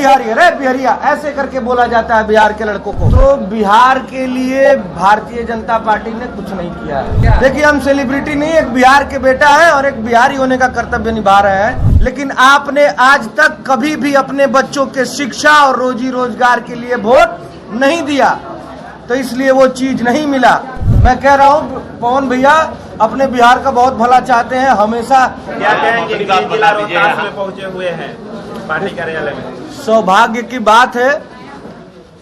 बिहारी, अरे बिहारिया ऐसे करके बोला जाता है बिहार के लड़कों को। तो बिहार के लिए भारतीय जनता पार्टी ने कुछ नहीं किया है। देखिए, हम सेलिब्रिटी नहीं, एक बिहार के बेटा है और एक बिहारी होने का कर्तव्य निभा रहे हैं। लेकिन आपने आज तक कभी भी अपने बच्चों के शिक्षा और रोजी रोजगार के लिए वोट नहीं दिया, तो इसलिए वो चीज नहीं मिला। मैं कह रहा हूँ पवन भैया अपने बिहार का बहुत भला चाहते हैं, हमेशा। क्या कहेंगे, जिला रोहतास में पहुंचे हुए हैं पार्टी कार्यालय में? सौभाग्य की बात है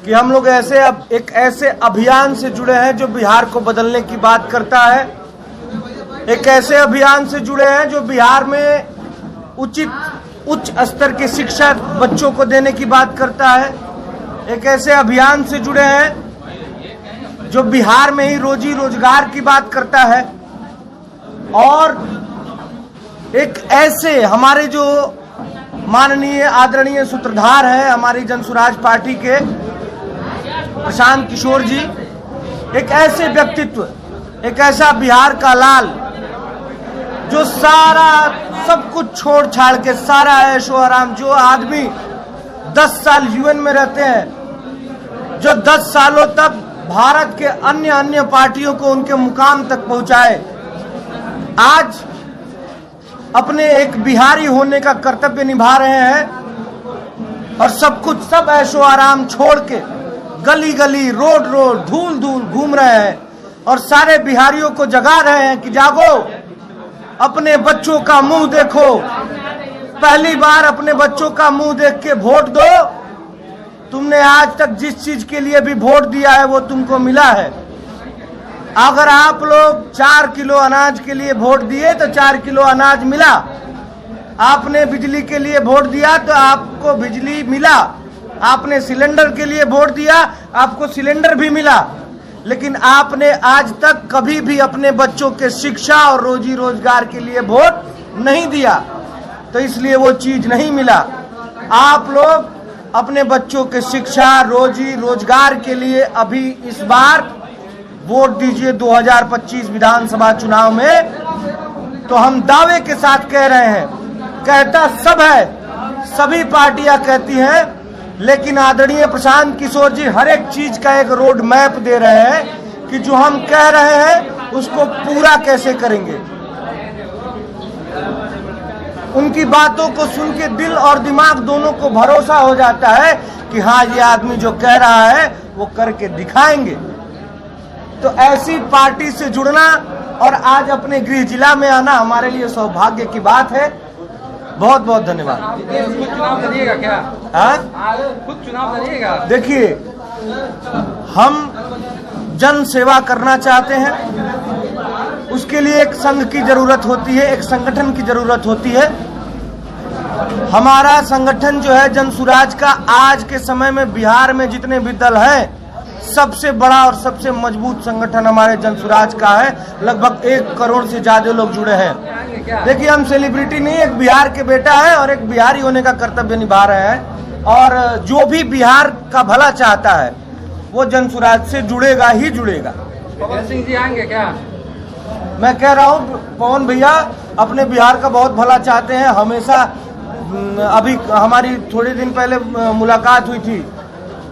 कि हम लोग एक ऐसे अभियान से जुड़े हैं जो बिहार को बदलने की बात करता है। एक ऐसे अभियान से जुड़े हैं जो बिहार में उच्च स्तर की शिक्षा बच्चों को देने की बात करता है। एक ऐसे अभियान से जुड़े हैं जो बिहार में ही रोजी रोजगार की बात करता है। और एक ऐसे हमारे जो माननीय आदरणीय सूत्रधार है हमारी जनसुराज पार्टी के प्रशांत किशोर जी, एक ऐसे व्यक्तित्व, एक ऐसा बिहार का लाल जो सारा सब कुछ छोड़ छाड़ के, सारा ऐशो आराम, जो आदमी 10 साल यूएन में रहते हैं, जो 10 सालों तक भारत के अन्य पार्टियों को उनके मुकाम तक पहुंचाए, आज अपने एक बिहारी होने का कर्तव्य निभा रहे हैं और सब ऐशो आराम छोड़ के गली गली, रोड रोड, धूल धूल घूम रहे हैं और सारे बिहारियों को जगा रहे हैं कि जागो, अपने बच्चों का मुंह देखो, पहली बार अपने बच्चों का मुंह देख के वोट दो। तुमने आज तक जिस चीज के लिए भी वोट दिया है वो तुमको मिला है। अगर आप लोग 4 किलो अनाज के लिए वोट दिए तो 4 किलो अनाज मिला। आपने बिजली के लिए वोट दिया तो आपको बिजली मिला। आपने सिलेंडर के लिए वोट दिया, आपको सिलेंडर भी मिला। लेकिन आपने आज तक कभी भी अपने बच्चों के शिक्षा और रोजी रोजगार के लिए वोट नहीं दिया, तो इसलिए वो चीज नहीं मिला। आप लोग अपने बच्चों के शिक्षा, रोजी रोजगार के लिए अभी इस बार वोट दीजिए 2025 विधानसभा चुनाव में। तो हम दावे के साथ कह रहे हैं, कहता सब है, सभी पार्टियां कहती हैं, लेकिन आदरणीय प्रशांत किशोर जी हर एक चीज का एक रोड मैप दे रहे हैं कि जो हम कह रहे हैं उसको पूरा कैसे करेंगे। उनकी बातों को सुन के दिल और दिमाग दोनों को भरोसा हो जाता है कि हाँ, ये आदमी जो कह रहा है वो करके दिखाएंगे। तो ऐसी पार्टी से जुड़ना और आज अपने गृह जिला में आना हमारे लिए सौभाग्य की बात है। बहुत बहुत धन्यवाद। खुद चुनाव लड़िएगा क्या? हाँ, खुद चुनाव लड़िएगा? देखिए, हम जन सेवा करना चाहते हैं, उसके लिए एक संघ की जरूरत होती है, एक संगठन की जरूरत होती है। हमारा संगठन जो है जनसुराज का, आज के समय में बिहार में जितने भी दल हैं, सबसे बड़ा और सबसे मजबूत संगठन हमारे जनसुराज का है। लगभग 1 करोड़ से ज्यादा लोग जुड़े हैं। देखिए, हम सेलिब्रिटी नहीं, एक बिहार के बेटा है और एक बिहारी होने का कर्तव्य निभा रहे हैं। और जो भी बिहार का भला चाहता है वो जनसुराज से जुड़ेगा ही जुड़ेगा। पवन सिंह जी आएंगे क्या? मैं कह रहा हूँ पवन भैया अपने बिहार का बहुत भला चाहते हैं, हमेशा। अभी हमारी थोड़े दिन पहले मुलाकात हुई थी,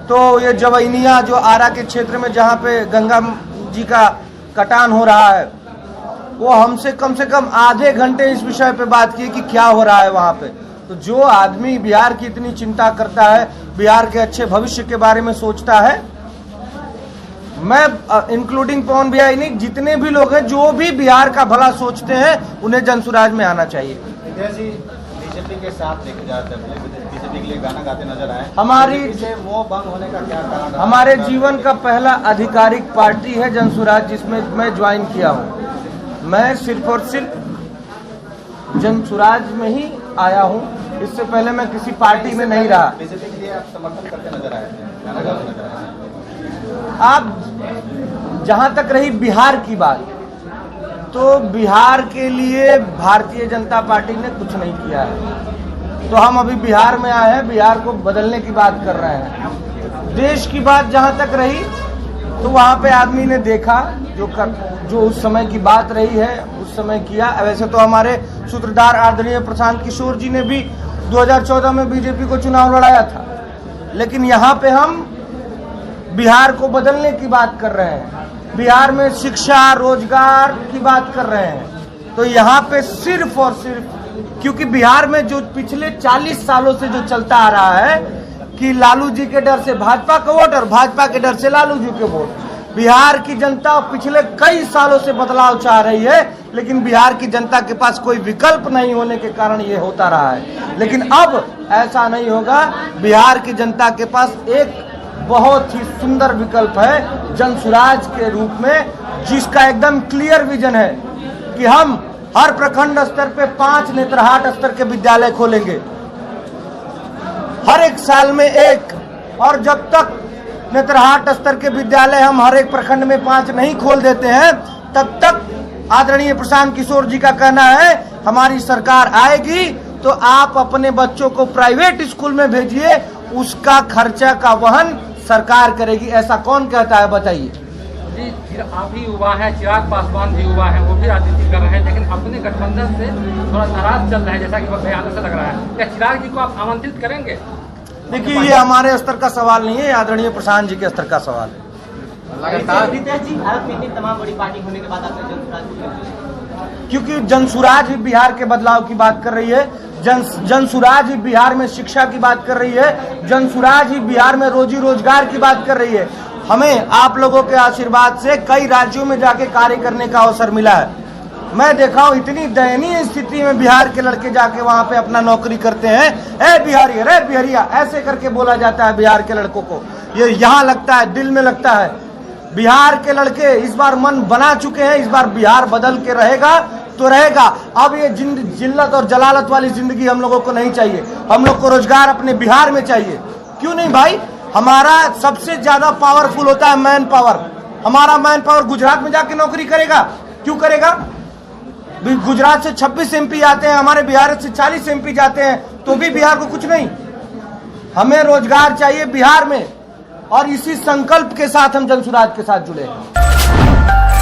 तो ये जवैनिया जो आरा के क्षेत्र में जहाँ पे गंगा जी का कटान हो रहा है, वो हमसे कम से कम आधे घंटे इस विषय पे बात की कि क्या हो रहा है वहाँ पे। तो जो आदमी बिहार की इतनी चिंता करता है, बिहार के अच्छे भविष्य के बारे में सोचता है, मैं इंक्लूडिंग पवन भैया ही नहीं, जितने भी लोग हैं जो भी बिहार का भला सोचते हैं, उन्हें जनसुराज में आना चाहिए। बीजेपी के साथ लेके जाते हैं, बीजेपी के लिए गाना गाते नजर आए, हमारी वो भंग होने का क्या कारण? हमारे जीवन का पहला आधिकारिक पार्टी है जनसुराज, जिसमें मैं ज्वाइन किया हूँ। मैं सिर्फ और सिर्फ जनसुराज में ही आया हूँ, इससे पहले मैं किसी पार्टी में नहीं रहा। बीजेपी के लिए आप समर्थन करते नजर आए थे, गाना गाते नजर आए। आप जहाँ तक रही बिहार की बात, तो बिहार के लिए भारतीय जनता पार्टी ने कुछ नहीं किया है। तो हम अभी बिहार में आए हैं, बिहार को बदलने की बात कर रहे हैं। देश की बात जहाँ तक रही, तो वहाँ पे आदमी ने देखा जो उस समय की बात रही है, उस समय किया। वैसे तो हमारे सूत्रधार आदरणीय प्रशांत किशोर जी ने भी 2014 में बीजेपी को चुनाव लड़ाया था, लेकिन यहाँ पे हम बिहार को बदलने की बात कर रहे हैं, बिहार में शिक्षा रोजगार की बात कर रहे हैं। तो यहाँ पे सिर्फ और सिर्फ क्योंकि बिहार में जो पिछले 40 सालों से जो चलता आ रहा है कि लालू जी के डर से भाजपा का वोट और भाजपा के डर से लालू जी के वोट, बिहार की जनता पिछले कई सालों से बदलाव चाह रही है, लेकिन बिहार की जनता के पास कोई विकल्प नहीं होने के कारण ये होता रहा है। लेकिन अब ऐसा नहीं होगा, बिहार की जनता के पास एक बहुत ही सुंदर विकल्प है जनसुराज के रूप में, जिसका एकदम क्लियर विजन है कि हम हर प्रखंड स्तर पे 5 नेत्रहाट स्तर के विद्यालय खोलेंगे, हर एक साल में एक। और जब तक नेत्रहाट स्तर के विद्यालय हम हर एक प्रखंड में 5 नहीं खोल देते हैं, तब तक आदरणीय प्रशांत किशोर जी का कहना है हमारी सरकार आएगी तो आप अपने बच्चों को प्राइवेट स्कूल में भेजिए, उसका खर्चा का वहन सरकार करेगी। ऐसा कौन कहता है बताइए? जी, फिर आप ही युवा हैं, चिराग पासवान भी युवा हैं, वो भी राजनीति कर रहे हैं, लेकिन अपने गठबंधन से थोड़ा नाराज चल रहे हैं, जैसा कि बयान से लग रहा है। क्या चिराग जी को आप आमंत्रित करेंगे? देखिए, ये हमारे स्तर का सवाल नहीं है, आदरणीय प्रशांत जी के स्तर का सवाल है। रितेश जी, भारत में इतनी तमाम बड़ी पार्टी होने के बाद आपने जनसुराज, क्योंकि जनसुराज ही बिहार के बदलाव की बात कर रही है, जनसुराज ही बिहार में शिक्षा की बात कर रही है, जनसुराज ही बिहार में रोजी रोजगार की बात कर रही है। हमें आप लोगों के आशीर्वाद से कई राज्यों में जाके कार्य करने का अवसर मिला है। मैं देखा हूं इतनी दयनीय स्थिति में बिहार के लड़के जाके वहां पे अपना नौकरी करते हैं। ए बिहारी, रे बिहारिया, ऐसे करके बोला जाता है बिहार के लड़कों को। ये यहाँ लगता है, दिल में लगता है। बिहार के लड़के इस बार मन बना चुके हैं, इस बार बिहार बदल के रहेगा तो रहेगा। अब ये जिल्लत और जलालत वाली जिंदगी हम लोगों को नहीं चाहिए। हम लोग को रोजगार अपने बिहार में चाहिए। क्यों नहीं भाई? हमारा सबसे ज्यादा पावरफुल होता है मैन पावर। हमारा मैन पावर गुजरात में जाके नौकरी करेगा? क्यों करेगा? गुजरात से 26 MP आते हैं, हमारे बिहार से 40 MP जाते हैं, तो भी बिहार को कुछ नहीं। हमें रोजगार चाहिए बिहार में, और इसी संकल्प के साथ हम जनसुराज के साथ जुड़े हैं।